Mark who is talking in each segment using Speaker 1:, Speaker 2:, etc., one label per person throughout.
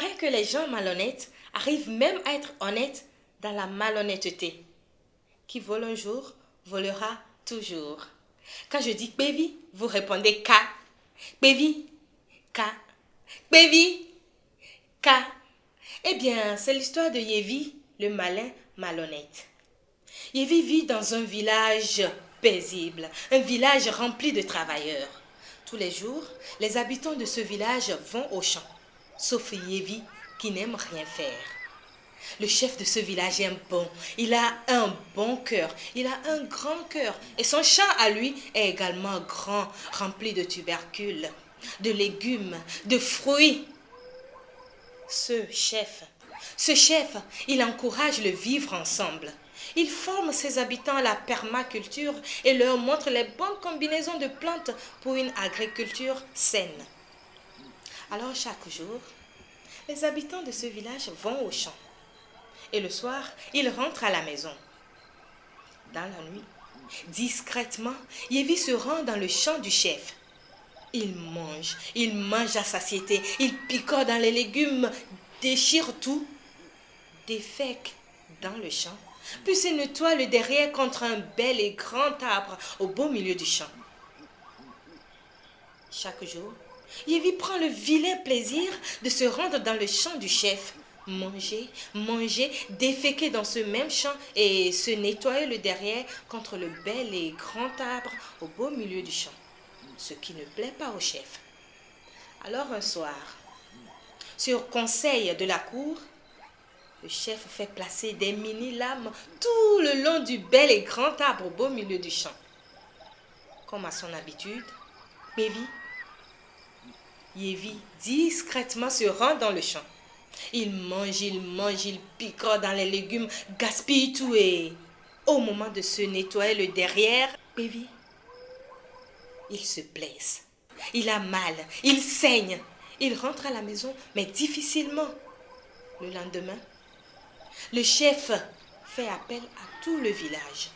Speaker 1: paraît que les gens malhonnêtes arrivent même à être honnêtes dans la malhonnêteté. Qui vole un jour, volera toujours. Quand je dis Pévi, vous répondez K. Pévi, K. Pévi, K. Eh bien, c'est l'histoire de Yévi, le malin malhonnête. Yévi vit dans un village paisible, un village rempli de travailleurs. Tous les jours, les habitants de ce village vont au champ, sauf Yévi qui n'aime rien faire. Le chef de ce village est bon, il a un bon cœur, il a un grand cœur et son champ à lui est également grand, rempli de tubercules, de légumes, de fruits. Ce chef, il encourage le vivre ensemble. Il forme ses habitants à la permaculture et leur montre les bonnes combinaisons de plantes pour une agriculture saine. Alors chaque jour, les habitants de ce village vont au champ. Et le soir, ils rentrent à la maison. Dans la nuit, discrètement, Yévi se rend dans le champ du chef. Il mange à satiété, il picore dans les légumes, déchire tout, défèque dans le champ, puis se nettoie le derrière contre un bel et grand arbre au beau milieu du champ. Chaque jour, Yévi prend le vilain plaisir de se rendre dans le champ du chef, manger, déféquer dans ce même champ et se nettoyer le derrière contre le bel et grand arbre au beau milieu du champ, ce qui ne plaît pas au chef. Alors un soir, sur conseil de la cour, le chef fait placer des mini-lames tout le long du bel et grand arbre au beau milieu du champ. Comme à son habitude, Yévi discrètement se rend dans le champ. Il mange, il picore dans les légumes, gaspille tout et au moment de se nettoyer le derrière, Pévi, il se blesse. Il a mal, il saigne. Il rentre à la maison, mais difficilement. Le lendemain, le chef fait appel à tout le village.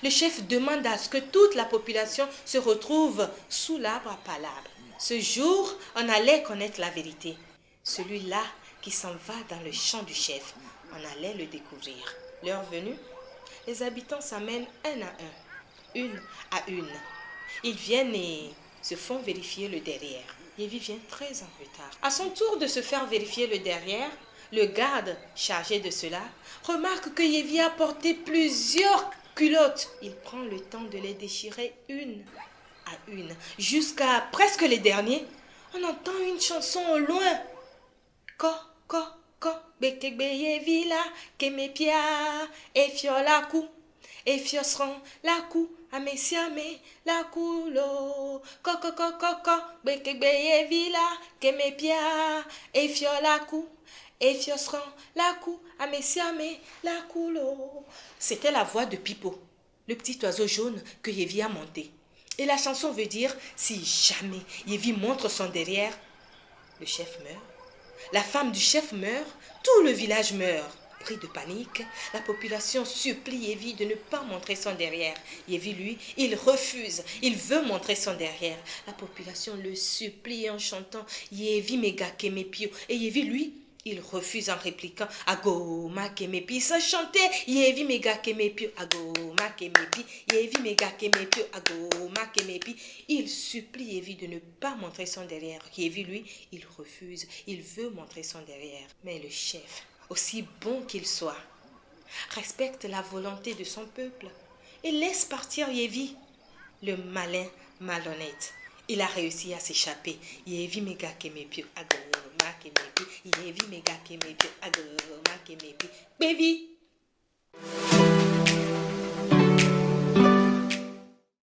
Speaker 1: Le chef demande à ce que toute la population se retrouve sous l'arbre à palabre. Ce jour, on allait connaître la vérité. Celui-là qui s'en va dans le champ du chef, on allait le découvrir. L'heure venue, les habitants s'amènent un à un, une à une. Ils viennent et se font vérifier le derrière. Yévi vient très en retard. À son tour de se faire vérifier le derrière, le garde chargé de cela remarque que Yévi a porté plusieurs culottes. Il prend le temps de les déchirer une à une, jusqu'à presque les derniers. On entend une chanson au loin. Ko, bekegbe Yévi la, kemepia, et fiolaku, et fiosron la cou, amesiame la coulo. Ko, bekegbe Yévi la, kemepia, et fiolaku, et fiosron la cou, amesiame la coulo. C'était la voix de Pipo, le petit oiseau jaune que Yévi a monté. Et la chanson veut dire, si jamais Yévi montre son derrière, le chef meurt. La femme du chef meurt, tout le village meurt. Pris de panique, la population supplie Yévi de ne pas montrer son derrière. Yévi, lui, il refuse, il veut montrer son derrière. La population le supplie en chantant Yévi mega kemepio. Et Yévi, lui, il refuse en répliquant Ago ma kemepi, sans chanter Yévi mega kemepio, Ago ma kemepi, Yévi mega kemepio, Ago ma kemepi. Il supplie Yévi de ne pas montrer son derrière. Yévi, lui, il refuse, il veut montrer son derrière. Mais le chef, aussi bon qu'il soit, respecte la volonté de son peuple et laisse partir Yévi, le malin malhonnête. Il a réussi à s'échapper. Yévi mega kemepio, Ago ma kemepi, Yévi mega kemepio, Ago ma kemepi. Baby!